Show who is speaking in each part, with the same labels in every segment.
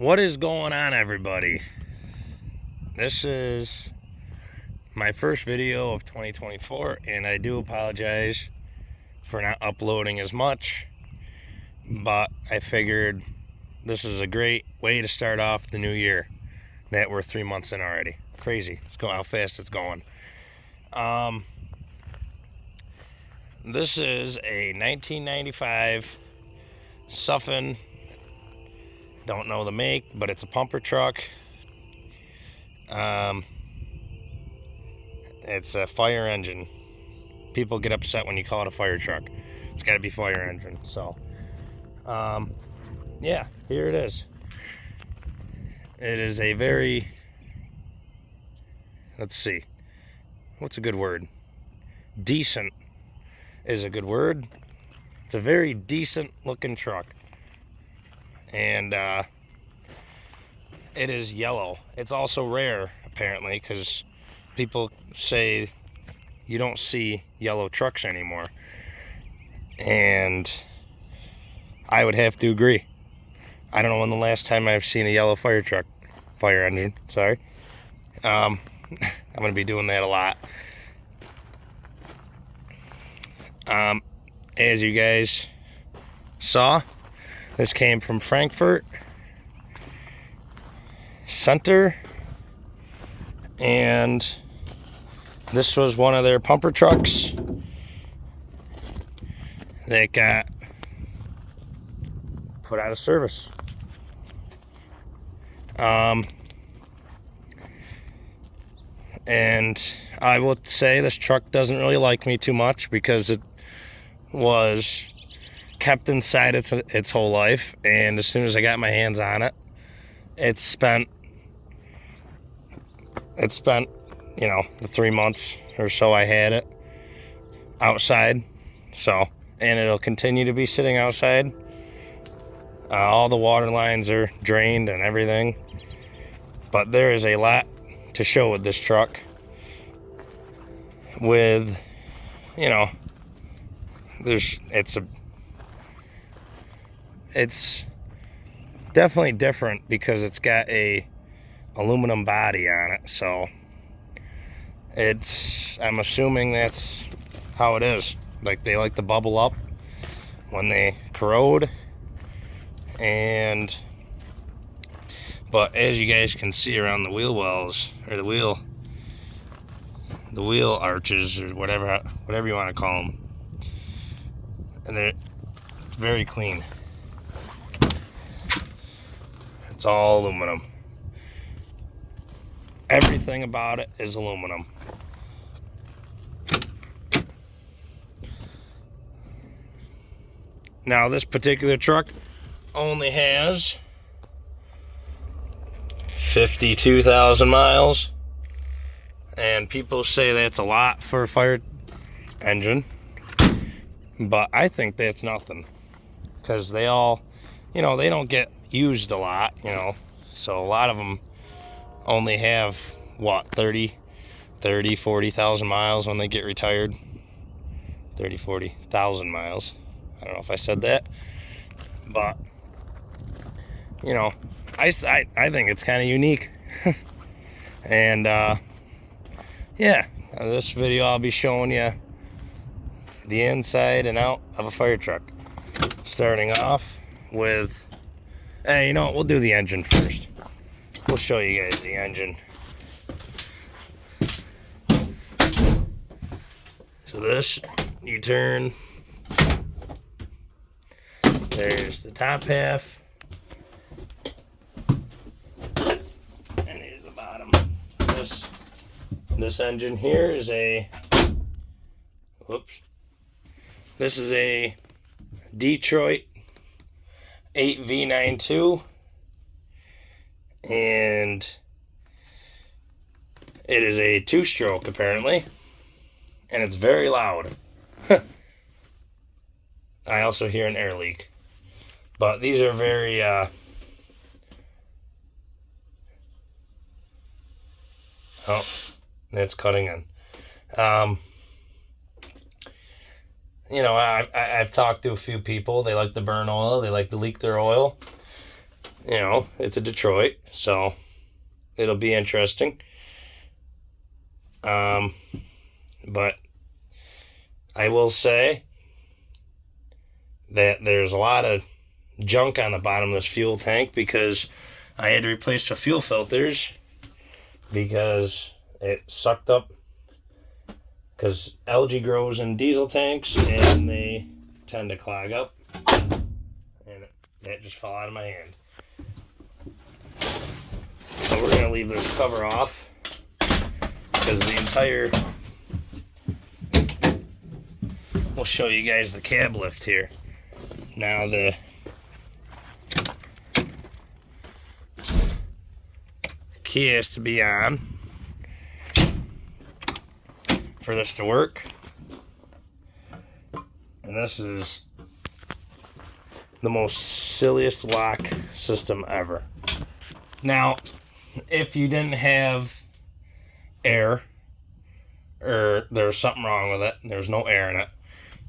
Speaker 1: What is going on, everybody? This is my first video of 2024, and I do apologize for not uploading as much, but I figured this is a great way to start off the new year, that we're 3 months in already. Crazy. Let's go how fast it's going. This is a 1995 Sutphen. Don't know the make, but it's a pumper truck. It's a fire engine. People get upset when you call it a fire truck. It's got to be fire engine. So, yeah, here it is. It is a very, let's see, what's a good word? Decent is a good word. It's a very decent looking truck. And it is yellow. It's also rare, apparently, because people say you don't see yellow trucks anymore. And I would have to agree. I don't know when the last time I've seen a yellow fire engine, sorry. I'm going to be doing that a lot. As you guys saw, this came from Frankfurt Center, and this was one of their pumper trucks that got put out of service. And I would say this truck doesn't really like me too much because it was kept inside its whole life, and as soon as I got my hands on it, it spent you know, the 3 months or so I had it outside. So, and it'll continue to be sitting outside. All the water lines are drained and everything, but there is a lot to show with this truck. With, you know, it's definitely different because it's got a aluminum body on it, so I'm assuming that's how it is. Like, they like to bubble up when they corrode. But as you guys can see around the wheel wells, or the wheel arches, or whatever you want to call them, and they're very clean. It's all aluminum. Everything about it is aluminum. Now, this particular truck only has 52,000 miles, and people say that's a lot for a fire engine, but I think that's nothing, because they all, you know, they don't get used a lot, you know, so a lot of them only have, what, 40,000 miles when they get retired. 40,000 miles. I don't know if I said that, but, you know, I think it's kind of unique. And, yeah, in this video I'll be showing you the inside and out of a fire truck. Starting off with, hey, you know what, we'll do the engine first. We'll show you guys the engine. So this, you turn, there's the top half, and here's the bottom. This engine here is a, this is a Detroit 8V92, and it is a 2-stroke apparently, and it's very loud. I also hear an air leak, but these are very oh, it's cutting in. You know, I've talked to a few people. They like to burn oil. They like to leak their oil. you know, it's a Detroit, so it'll be interesting. But I will say that there's a lot of junk on the bottom of this fuel tank because I had to replace the fuel filters because it sucked up, because algae grows in diesel tanks and they tend to clog up, and that just fell out of my hand. So we're going to leave this cover off because the entire, we'll show you guys the cab lift here. Now the key has to be on for this to work, and this is the most silliest lock system ever. Now, if you didn't have air, or there's something wrong with it, there's no air in it,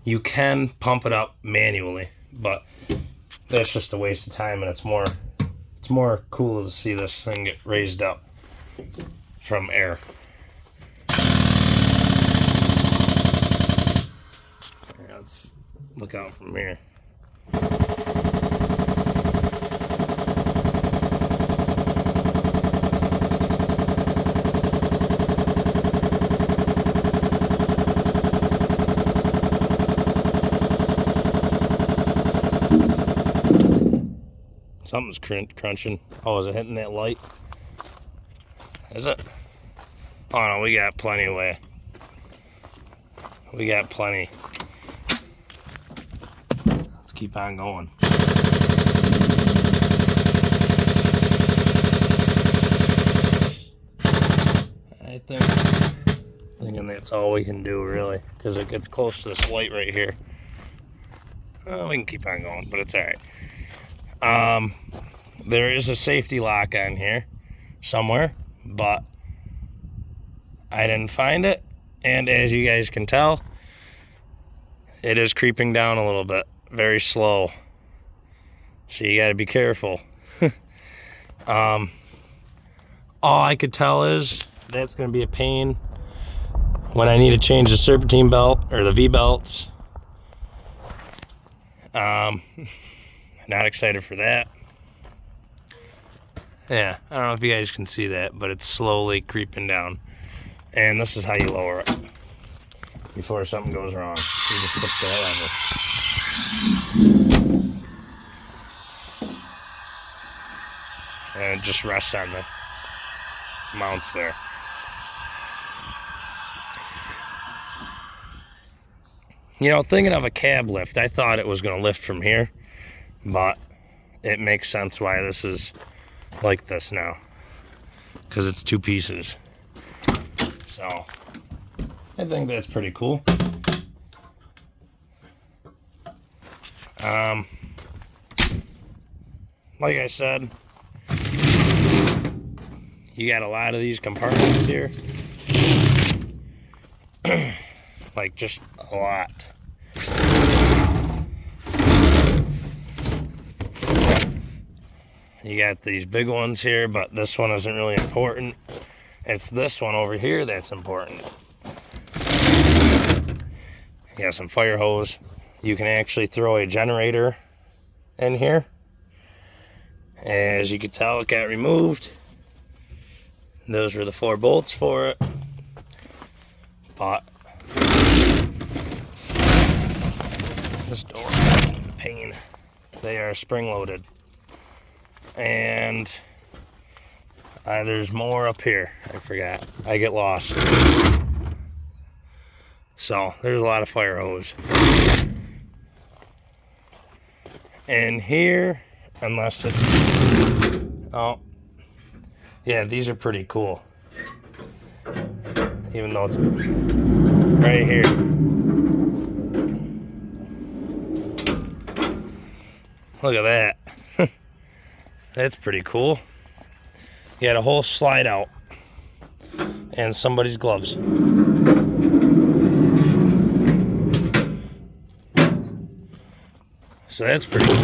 Speaker 1: you can pump it up manually, but that's just a waste of time, and it's more cool to see this thing get raised up from air. Let's look out from here. Something's crunching. Oh, is it hitting that light? Is it? Oh no, we got plenty of way. We got plenty. Let's keep on going. Thinking that's all we can do really, because it gets close to this light right here. Well, we can keep on going, but it's all right. There is a safety lock on here somewhere, but I didn't find it, and as you guys can tell, it is creeping down a little bit, very slow, so you got to be careful. All I could tell is that's going to be a pain when I need to change the serpentine belt or the V-belts. Not excited for that. Yeah, I don't know if you guys can see that, but it's slowly creeping down. And this is how you lower it before something goes wrong. You just put that level. And it just rests on the mounts there. You know, thinking of a cab lift, I thought it was going to lift from here, but it makes sense why this is like this now, because it's two pieces. So I think that's pretty cool. Like I said, you got a lot of these compartments here. Like, just a lot. You got these big ones here, but this one isn't really important. It's this one over here that's important. You got some fire hose. You can actually throw a generator in here. As you can tell, it got removed. Those were the 4 bolts for it. But this door, pain. They are spring loaded. And there's more up here. I forgot. I get lost. So there's a lot of fire hose. And here, unless it's, oh, yeah, these are pretty cool. Even though it's right here. Look at that. That's pretty cool. You had a whole slide out and somebody's gloves. So that's pretty cool.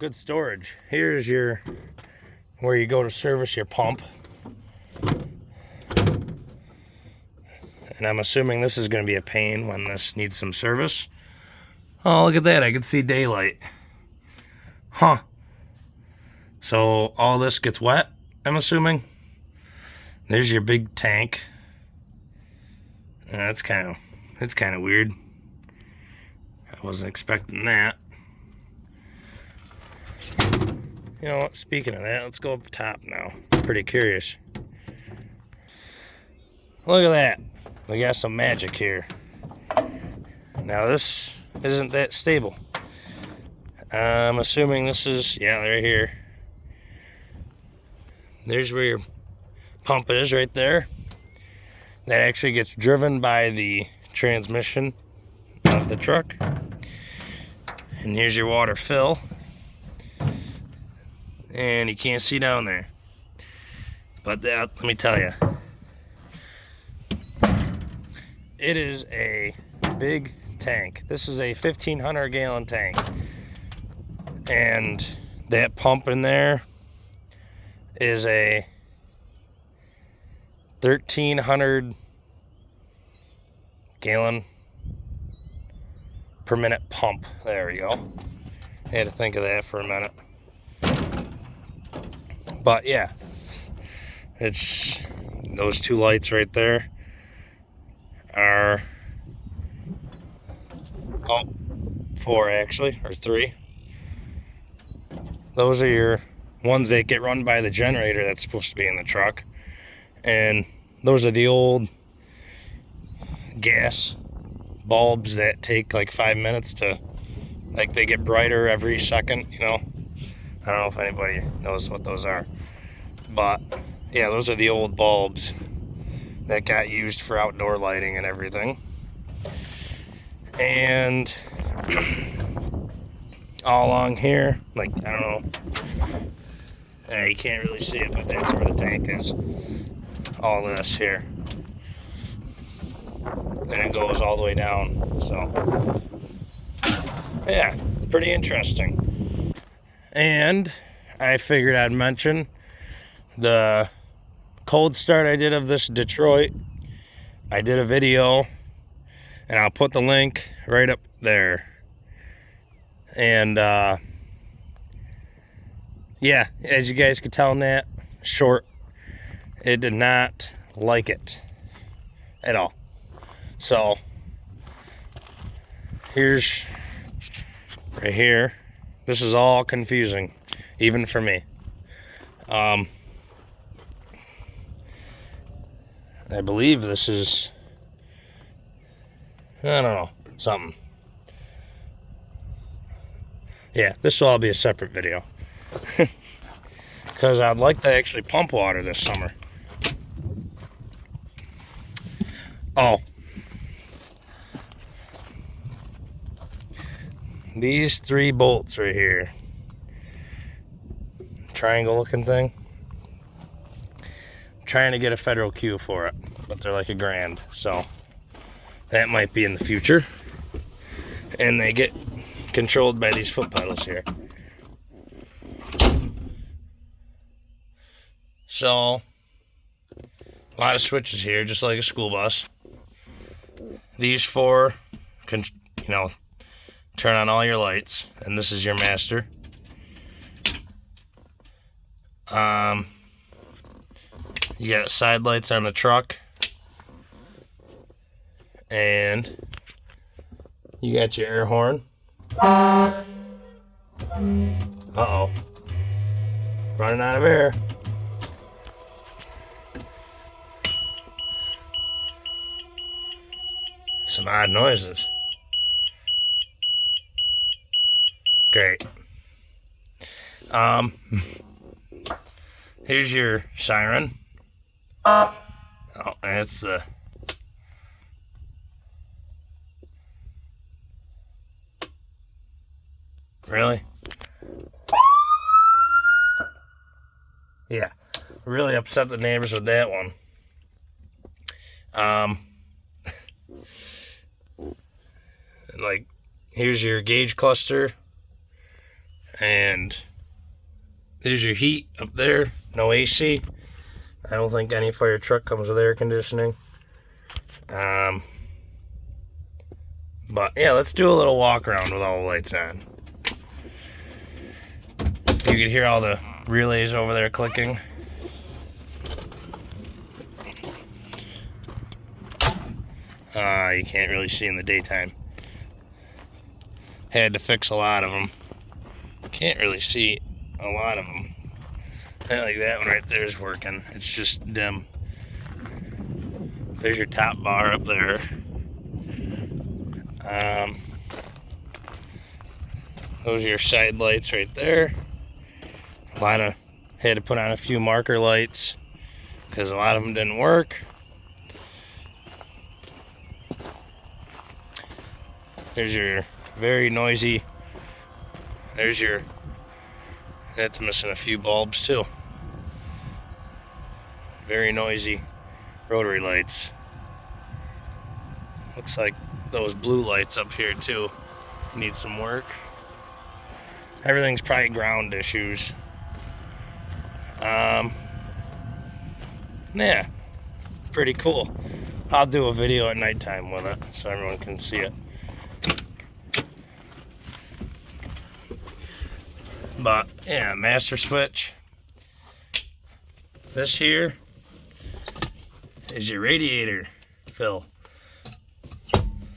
Speaker 1: good storage. Here's your where you go to service your pump. And I'm assuming this is going to be a pain when this needs some service. Oh, look at that. I can see daylight. Huh. So all this gets wet, I'm assuming. There's your big tank. It's kind of weird. I wasn't expecting that. You know what, speaking of that, let's go up top now. I'm pretty curious. Look at that. We got some magic here. Now this isn't that stable. I'm assuming this is, yeah, right here. There's where your pump is, right there. That actually gets driven by the transmission of the truck. And here's your water fill. And you can't see down there. But that, let me tell you, it is a big tank. This is a 1,500 gallon tank. And that pump in there is a 1,300 gallon per minute pump. There we go. I had to think of that for a minute. But yeah, it's those two lights right there are, oh, 4 actually, or 3. Those are your ones that get run by the generator that's supposed to be in the truck. And those are the old gas bulbs that take like 5 minutes to, like, they get brighter every second, you know. I don't know if anybody knows what those are. But yeah, those are the old bulbs that got used for outdoor lighting and everything. And all along here, like, I don't know, you can't really see it, but that's where the tank is. All this here. And it goes all the way down. So yeah, pretty interesting. And I figured I'd mention the cold start I did of this Detroit. I did a video, and I'll put the link right up there. And yeah, as you guys could tell in that short, it did not like it at all. So here's right here. This is all confusing, even for me. I believe this is, I don't know, something. Yeah, this will all be a separate video. Because I'd like to actually pump water this summer. Oh. These 3 bolts right here. Triangle looking thing. I'm trying to get a federal Q for it, but they're like $1,000, so that might be in the future. And they get controlled by these foot pedals here. So a lot of switches here, just like a school bus. These 4 can, you know, turn on all your lights, and this is your master. You got side lights on the truck, and you got your air horn. Uh-oh. Running out of air. Some odd noises. Great. Here's your siren. Oh, that's really? Yeah, really upset the neighbors with that one. Like, here's your gauge cluster. And there's your heat up there. No AC. I don't think any fire truck comes with air conditioning. But yeah, let's do a little walk around with all the lights on. You can hear all the relays over there clicking. You can't really see in the daytime. Had to fix a lot of them. Can't really see a lot of them. Like that one right there is working. It's just dim. There's your top bar up there. Those are your side lights right there. Had to put on a few marker lights because a lot of them didn't work. There's your very noisy. That's missing a few bulbs too. Very noisy rotary lights. Looks like those blue lights up here too need some work. Everything's probably ground issues. Yeah, pretty cool. I'll do a video at nighttime with it so everyone can see it. But yeah, master switch. This here is your radiator fill.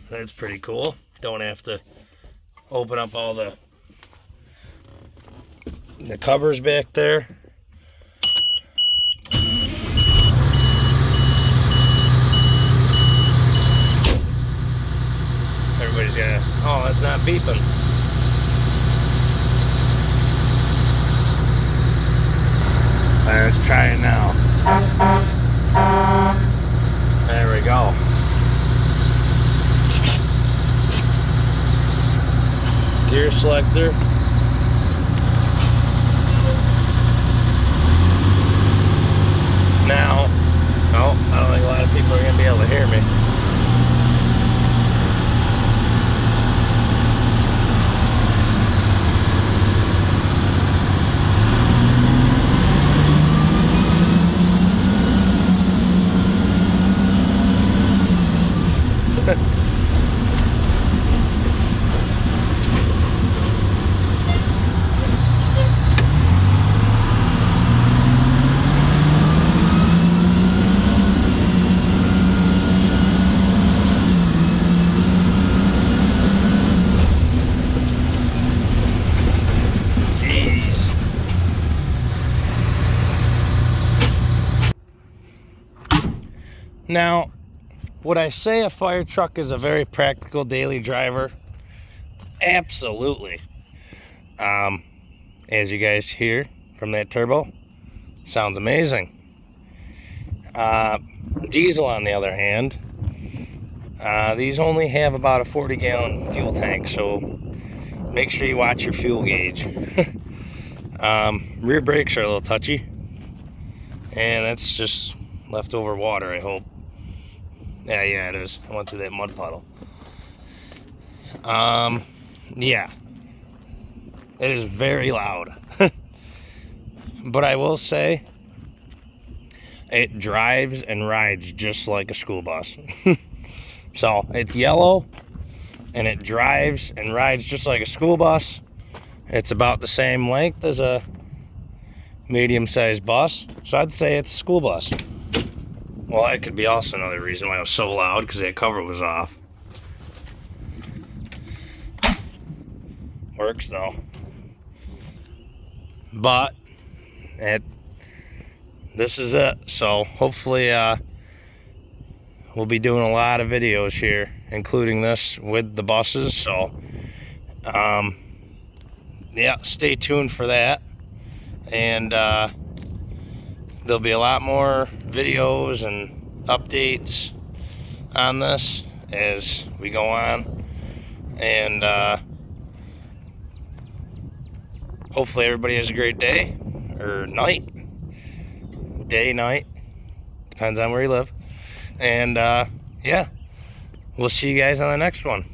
Speaker 1: That's pretty cool. Don't have to open up all the covers back there. Everybody's gonna, oh, that's not beeping. Alright, let's try it now. There we go. Gear selector. Now, oh, I don't think a lot of people are going to be able to hear me. Now, would I say a fire truck is a very practical daily driver? Absolutely. As you guys hear from that turbo, sounds amazing. Diesel, on the other hand, these only have about a 40-gallon fuel tank, so make sure you watch your fuel gauge. Rear brakes are a little touchy, and that's just leftover water, I hope. Yeah, it is. I went through that mud puddle. Yeah. It is very loud. But I will say, it drives and rides just like a school bus. So, it's yellow, and it drives and rides just like a school bus. It's about the same length as a medium-sized bus. So, I'd say it's a school bus. Well, that could be also another reason why it was so loud, because that cover was off. Works though. But this is it. So hopefully we'll be doing a lot of videos here, including this with the buses. So yeah, stay tuned for that. And there'll be a lot more videos and updates on this as we go on, and hopefully everybody has a great day, or night, night, depends on where you live. And yeah, we'll see you guys on the next one.